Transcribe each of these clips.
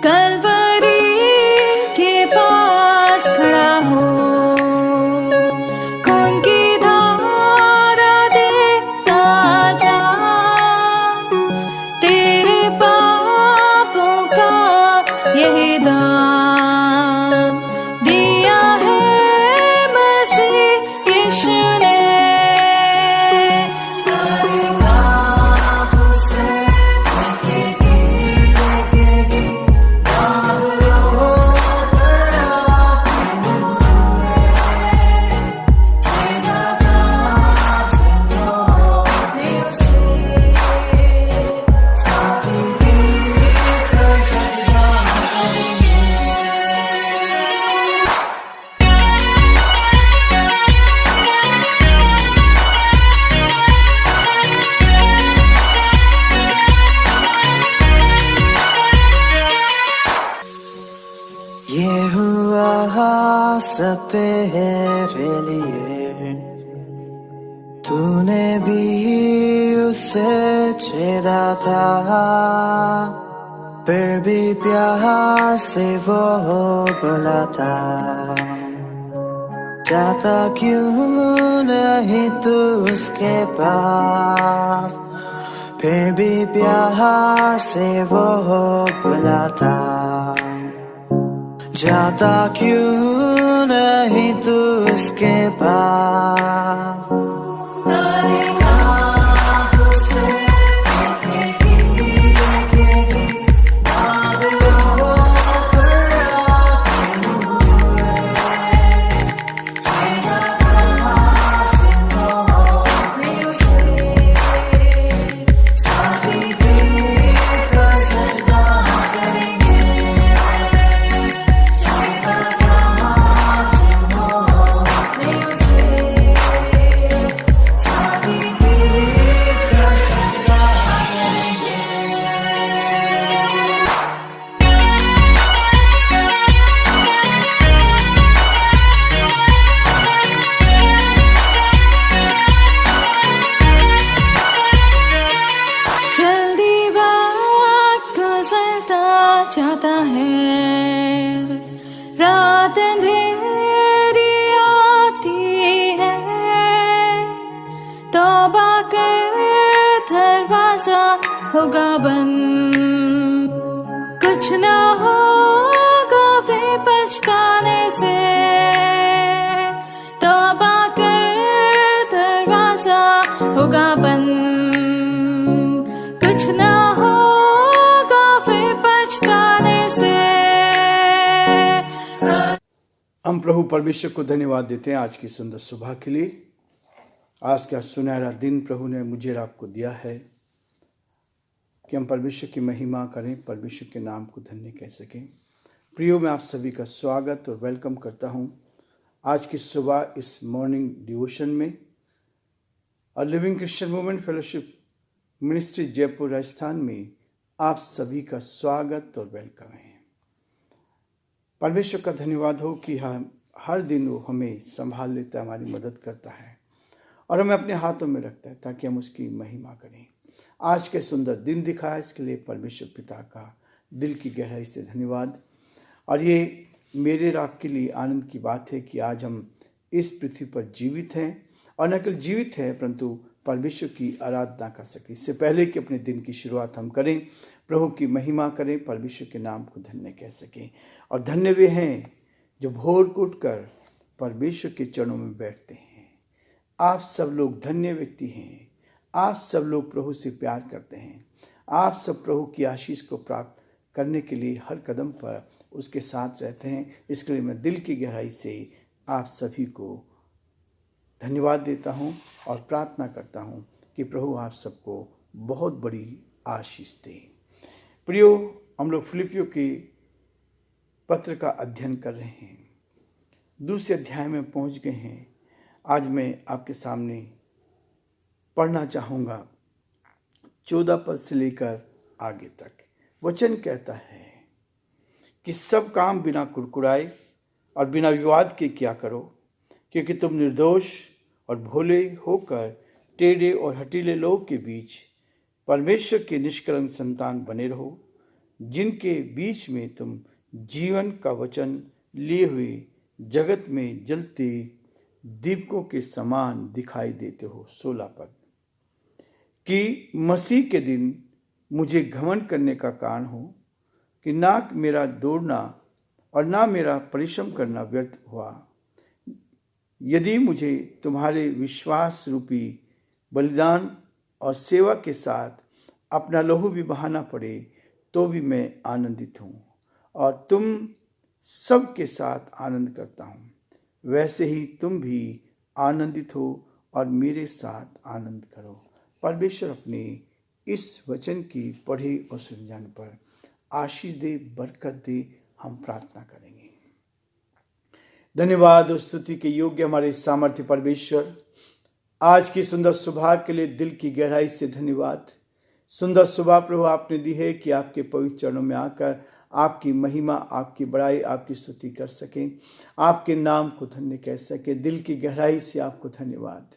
कलवरी के पास खड़ा हो, खून की धारा देखता जा, तेरे पापों का यही दाम दिया है मसीह यीशु ने। ये हुआ सब तेरे लिए, तूने भी उसे छेड़ा था, फिर भी प्यार से वो बुलाता, जाता क्यों नहीं तू उसके पास, फिर भी प्यार से वो बुलाता, जाता क्यों नहीं तू उसके पास। चाहता है, रात अंधेरी आती है, तौबा कर दरवाजा होगा बंद, कुछ ना होगा वे पछताने से, तौबा कर दरवाजा होगा बंद, कुछ ना हम प्रभु परमेश्वर को धन्यवाद देते हैं आज की सुंदर सुबह के लिए। आज का सुनहरा दिन प्रभु ने मुझे और आपको दिया है कि हम परमेश्वर की महिमा करें, परमेश्वर के नाम को धन्य कह सकें। प्रियो, मैं आप सभी का स्वागत और वेलकम करता हूं आज की सुबह इस मॉर्निंग डिवोशन में। और living Christian women fellowship ministry Jaipur Rajasthan में आप सभी का स्वागत और वेलकम है। परमेश्वर का धन्यवाद हो कि हम हर दिन वो हमें संभाल लेता है, हमारी मदद करता है और हमें अपने हाथों में रखता है ताकि हम उसकी महिमा करें। आज के सुंदर दिन दिखाया, इसके लिए परमेश्वर पिता का दिल की गहराई से धन्यवाद। और ये मेरे और आपके लिए आनंद की बात है कि आज हम इस पृथ्वी पर जीवित हैं और न केवल जीवित हैं परंतु परमेश्वर की आराधना कर सकते। इससे पहले कि अपने दिन की शुरुआत हम करें, प्रभु की महिमा करें, परमेश्वर के नाम को धन्य कह सकें। और धन्य वे हैं जो भोर को उठकर परमेश्वर के चरणों में बैठते हैं। आप सब लोग धन्य व्यक्ति हैं। आप सब लोग प्रभु से प्यार करते हैं। आप सब प्रभु की आशीष को प्राप्त करने के लिए हर कदम पर उसके साथ रहते हैं। इसके लिए मैं दिल की गहराई से आप सभी को धन्यवाद देता हूं और प्रार्थना करता हूं कि प्रभु आप सबको बहुत बड़ी आशीष दे। प्रियो, हम लोग फिलिपियों के पत्र का अध्ययन कर रहे हैं, दूसरे अध्याय में पहुंच गए हैं। आज मैं आपके सामने पढ़ना चाहूँगा 14 पद से लेकर आगे तक। वचन कहता है कि सब काम बिना कुड़कुड़ाए और बिना विवाद के किया करो, क्योंकि तुम निर्दोष और भोले होकर टेढ़े और हठीले लोग के बीच परमेश्वर के निष्कलंक संतान बने रहो, जिनके बीच में तुम जीवन का वचन लिए हुए जगत में जलते दीपकों के समान दिखाई देते हो। 16 पद, कि मसीह के दिन मुझे घमंड करने का कारण हो कि ना मेरा दौड़ना और ना मेरा परिश्रम करना व्यर्थ हुआ। यदि मुझे तुम्हारे विश्वास रूपी बलिदान और सेवा के साथ अपना लहू भी बहाना पड़े तो भी मैं आनंदित हूँ और तुम सब के साथ आनंद करता हूँ। वैसे ही तुम भी आनंदित हो और मेरे साथ आनंद करो। परमेश्वर अपने इस वचन की पढ़े और सुन जाने पर आशीष दे, बरकत दे। हम प्रार्थना करेंगे। धन्यवाद और स्तुति के योग्य हमारे सामर्थ्य परमेश्वर, आज की सुंदर सुबह के लिए दिल की गहराई से धन्यवाद। सुंदर सुबह प्रभु आपने दी है कि आपके पवित्र चरणों में आकर आपकी महिमा, आपकी बड़ाई, आपकी स्तुति कर सकें, आपके नाम को धन्य कह सकें। दिल की गहराई से आपको धन्यवाद।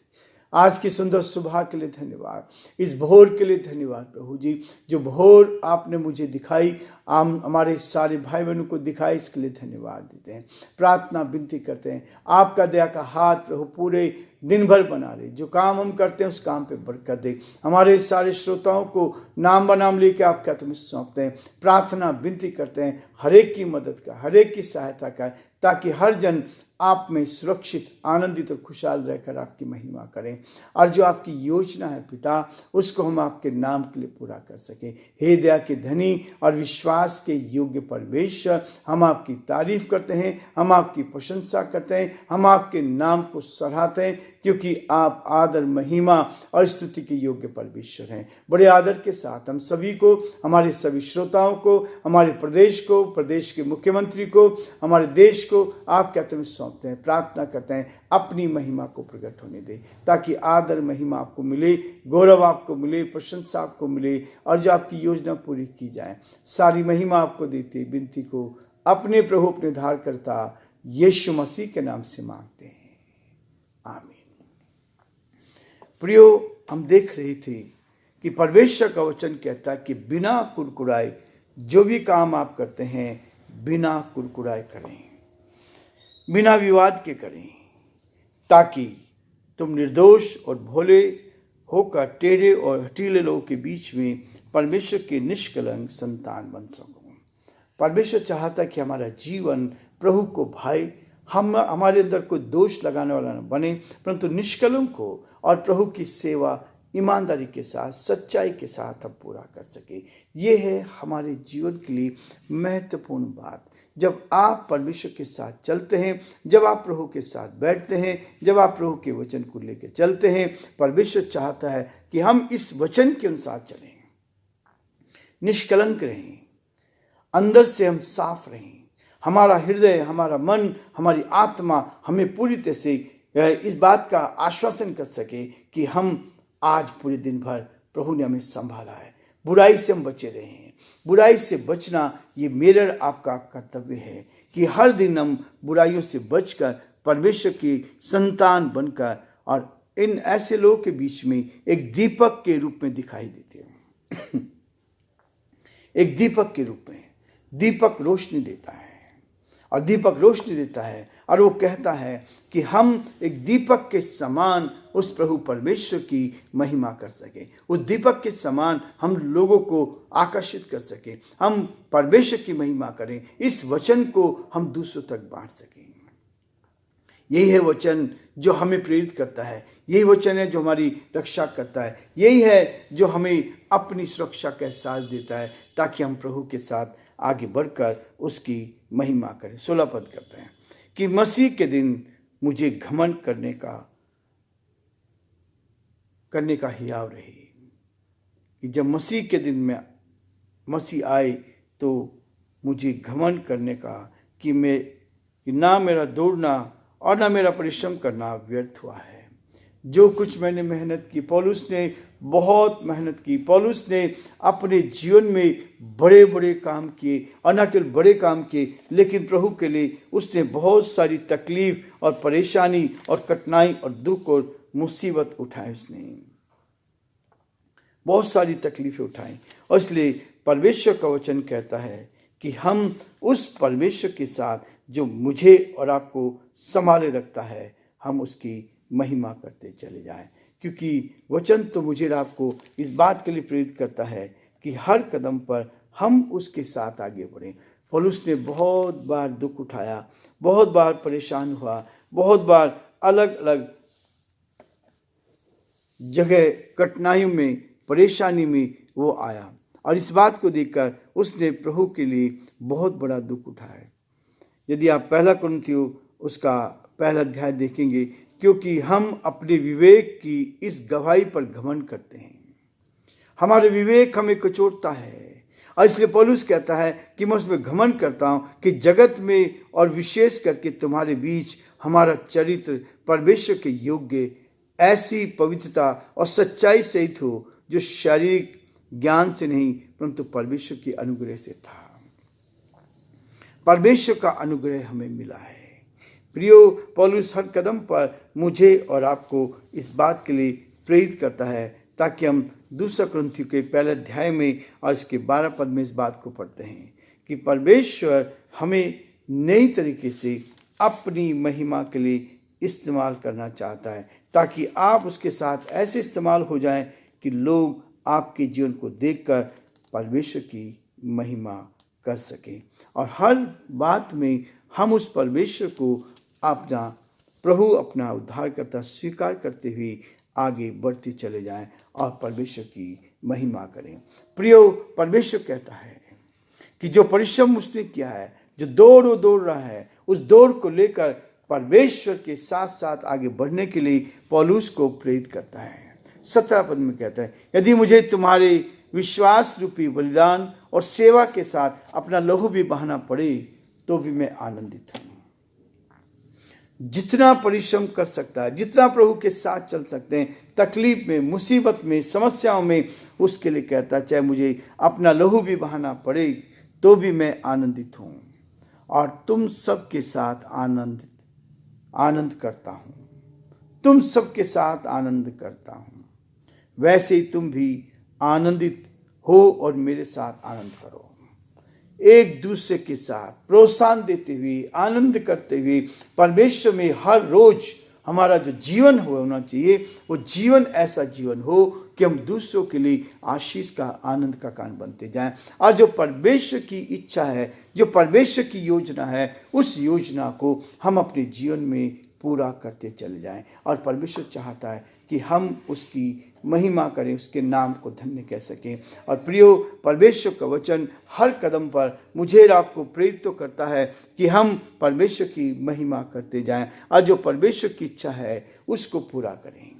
आज की सुंदर सुबह के लिए धन्यवाद, इस भोर के लिए धन्यवाद प्रभु जी, जो भोर आपने मुझे दिखाई, हमारे सारे भाई बहनों को दिखाई, इसके लिए धन्यवाद देते हैं। प्रार्थना विनती करते हैं आपका दया का हाथ प्रभु पूरे दिन भर बना रहे। जो काम हम करते हैं उस काम पे बरकत दे। हमारे सारे श्रोताओं को नाम बनाम लेके आपके हाथ में सौंपते हैं। प्रार्थना विनती करते हैं हर एक की मदद का, हर एक की सहायता का, ताकि हर जन आप में सुरक्षित, आनंदित और खुशहाल रहकर आपकी महिमा करें। और जो आपकी योजना है पिता, उसको हम आपके नाम के लिए पूरा कर सकें। हे दया के धनी और विश्वास के योग्य परमेश्वर, हम आपकी तारीफ करते हैं, हम आपकी प्रशंसा करते हैं, हम आपके नाम को सराहते हैं, क्योंकि आप आदर, महिमा और स्तुति के योग्य परमेश्वर हैं। बड़े आदर के साथ हम सभी को, हमारे सभी श्रोताओं को, हमारे प्रदेश को, प्रदेश के मुख्यमंत्री को, हमारे देश को आपके हाथ में सौंपते हैं। प्रार्थना करते हैं अपनी महिमा को प्रकट होने दे, ताकि आदर महिमा आपको मिले, गौरव आपको मिले, प्रशंसा आपको मिले और जो आपकी योजना पूरी की जाए। सारी महिमा आपको देते विनती को अपने प्रभु, अपने धारकर्ता यीशु मसीह के नाम से मांगते हैं, आमीन। प्रियो, हम देख रहे थे कि परमेश्वर का वचन कहता है कि बिना कुरकुराए जो भी काम आप करते हैं बिना कुरकुराए करें, बिना विवाद के करें, ताकि तुम निर्दोष और भोले होकर टेढ़े और हठीले लोगों के बीच में परमेश्वर के निष्कलंक संतान बन सको। परमेश्वर चाहता है कि हमारा जीवन प्रभु को भाई, हम हमारे अंदर कोई दोष लगाने वाला न बने, परंतु निष्कलंक हो और प्रभु की सेवा ईमानदारी के साथ, सच्चाई के साथ हम पूरा कर सके। ये है हमारे जीवन के लिए महत्वपूर्ण बात। जब आप परमेश्वर के साथ चलते हैं, जब आप प्रभु के साथ बैठते हैं, जब आप प्रभु के वचन को लेकर चलते हैं, परमेश्वर चाहता है कि हम इस वचन के अनुसार चलें, निष्कलंक रहें, अंदर से हम साफ रहें। हमारा हृदय, हमारा मन, हमारी आत्मा हमें पूरी तरह से इस बात का आश्वासन कर सके कि हम आज पूरे दिन भर प्रभु ने हमें संभाला है, बुराई से हम बचे रहे हैं। बुराई से बचना ये मेरा आपका कर्तव्य है कि हर दिन हम बुराइयों से बचकर परमेश्वर की संतान बनकर और इन ऐसे लोगों के बीच में एक दीपक के रूप में दिखाई देते हैं। एक दीपक के रूप में, दीपक रोशनी देता है और दीपक रोशनी देता है और वो कहता है कि हम एक दीपक के समान उस प्रभु परमेश्वर की महिमा कर सकें, उस दीपक के समान हम लोगों को आकर्षित कर सकें, हम परमेश्वर की महिमा करें, इस वचन को हम दूसरों तक बांट सकें। यही है वचन जो हमें प्रेरित करता है, यही वचन है जो हमारी रक्षा करता है, यही है जो हमें अपनी सुरक्षा का एहसास देता है, ताकि हम प्रभु के साथ आगे बढ़कर उसकी महिमा करें। 16 पद करते हैं कि मसीह के दिन मुझे घमंड करने का हियाव रहे, कि जब मसीह के दिन में मसीह आए तो मुझे घमंड करने का कि ना मेरा दौड़ना और ना मेरा परिश्रम करना व्यर्थ हुआ है। जो कुछ मैंने मेहनत की, पौलुस ने बहुत मेहनत की, पौलुस ने अपने जीवन में बड़े बड़े काम किए और न केवल बड़े काम किए, लेकिन प्रभु के लिए उसने बहुत सारी तकलीफ और परेशानी और कठिनाई और दुख और मुसीबत उठाए उसने। बहुत सारी तकलीफ़ें उठाई। और इसलिए परमेश्वर का वचन कहता है कि हम उस परमेश्वर के साथ जो मुझे और आपको संभाले रखता है, हम उसकी महिमा करते चले जाएं। क्योंकि वचन तो मुझे और आपको इस बात के लिए प्रेरित करता है कि हर कदम पर हम उसके साथ आगे बढ़ें। पौलुस ने बहुत बार दुख उठाया, बहुत बार परेशान हुआ, बहुत बार अलग अलग जगह कठिनाइयों में, परेशानी में वो आया, और इस बात को देखकर उसने प्रभु के लिए बहुत बड़ा दुख उठाया। यदि आप पहला कुरिन्थियों उसका पहला अध्याय देखेंगे, क्योंकि हम अपने विवेक की इस गवाही पर घमंड करते हैं, हमारे विवेक हमें कचोटता है, और इसलिए पौलुस कहता है कि मैं उसमें घमंड करता हूं कि जगत में और विशेष करके तुम्हारे बीच हमारा चरित्र परमेश्वर के योग्य ऐसी पवित्रता और सच्चाई सहित हो, जो शारीरिक ज्ञान से नहीं परंतु परमेश्वर के अनुग्रह से था। परमेश्वर का अनुग्रह हमें मिला है। प्रियो, पौलुस हर कदम पर मुझे और आपको इस बात के लिए प्रेरित करता है ताकि हम दूसरा कुरिन्थियों के पहले अध्याय में और इसके 12 पद में इस बात को पढ़ते हैं कि परमेश्वर हमें नई तरीके से अपनी महिमा के लिए इस्तेमाल करना चाहता है, ताकि आप उसके साथ ऐसे इस्तेमाल हो जाएं कि लोग आपके जीवन को देखकर परमेश्वर की महिमा कर सकें, और हर बात में हम उस परमेश्वर को अपना प्रभु, अपना उद्धारकर्ता स्वीकार करते हुए आगे बढ़ते चले जाएं और परमेश्वर की महिमा करें। प्रियो, परमेश्वर कहता है कि जो परिश्रम उसने किया है, जो दौड़ वो दौड़ रहा है, उस दौड़ को लेकर परमेश्वर के साथ साथ आगे बढ़ने के लिए पौलुस को प्रेरित करता है। 17 पद में कहता है, यदि मुझे तुम्हारे विश्वास रूपी बलिदान और सेवा के साथ अपना लहू भी बहाना पड़े तो भी मैं आनंदित हूँ। जितना परिश्रम कर सकता है, जितना प्रभु के साथ चल सकते हैं, तकलीफ में, मुसीबत में, समस्याओं में, उसके लिए कहता है चाहे मुझे अपना लहू भी बहाना पड़े तो भी मैं आनंदित हूँ, और तुम सबके साथ आनंद करता हूँ। तुम सबके साथ आनंद करता हूँ, वैसे ही तुम भी आनंदित हो और मेरे साथ आनंद करो। एक दूसरे के साथ प्रोत्साहन देते हुए, आनंद करते हुए, परमेश्वर में हर रोज हमारा जो जीवन होना चाहिए वो जीवन ऐसा जीवन हो कि हम दूसरों के लिए आशीष का, आनंद का कारण बनते जाएं, और जो परमेश्वर की इच्छा है, जो परमेश्वर की योजना है, उस योजना को हम अपने जीवन में पूरा करते चले जाएं। और परमेश्वर चाहता है कि हम उसकी महिमा करें, उसके नाम को धन्य कह सकें। और प्रियो, परमेश्वर का वचन हर कदम पर मुझे और आपको प्रेरित तो करता है कि हम परमेश्वर की महिमा करते जाएं और जो परमेश्वर की इच्छा है उसको पूरा करें,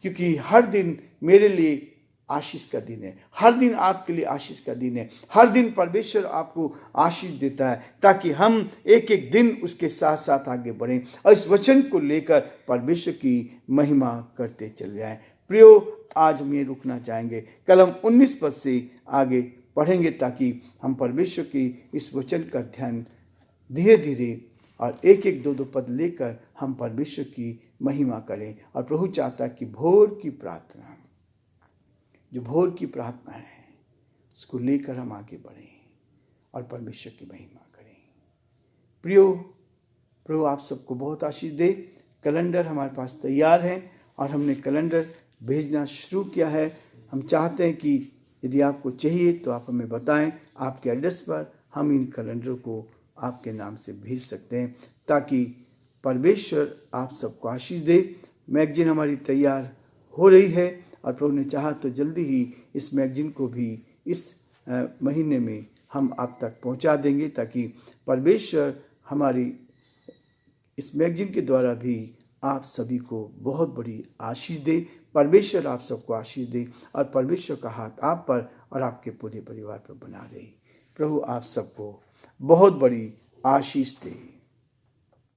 क्योंकि हर दिन मेरे लिए आशीष का दिन है, हर दिन आपके लिए आशीष का दिन है, हर दिन परमेश्वर आपको आशीष देता है ताकि हम एक एक दिन उसके साथ साथ आगे बढ़ें और इस वचन को लेकर परमेश्वर की महिमा करते चले जाएं। प्रियो, आज हम ये रुकना चाहेंगे, कल हम 19 पद से आगे पढ़ेंगे ताकि हम परमेश्वर की इस वचन का ध्यान धीरे धीरे और एक एक 2-2 पद लेकर हम परमेश्वर की महिमा करें। और प्रभु चाहता है कि भोर की प्रार्थना, जो भोर की प्रार्थना है, उसको लेकर हम आगे बढ़ें और परमेश्वर की महिमा करें। प्रियो, प्रभु आप सबको बहुत आशीष दे। कैलेंडर हमारे पास तैयार है और हमने कैलेंडर भेजना शुरू किया है। हम चाहते हैं कि यदि आपको चाहिए तो आप हमें बताएं, आपके एड्रेस पर हम इन कैलेंडरों को आपके नाम से भेज सकते हैं ताकि परमेश्वर आप सबको आशीष दे। मैगजीन हमारी तैयार हो रही है और प्रभु ने चाहा तो जल्दी ही इस मैगजीन को भी इस महीने में हम आप तक पहुंचा देंगे ताकि परमेश्वर हमारी इस मैगजीन के द्वारा भी आप सभी को बहुत बड़ी आशीष दे। परमेश्वर आप सबको आशीष दे और परमेश्वर का हाथ आप पर और आपके पूरे परिवार पर बना रहे। प्रभु आप सबको बहुत बड़ी आशीष दे।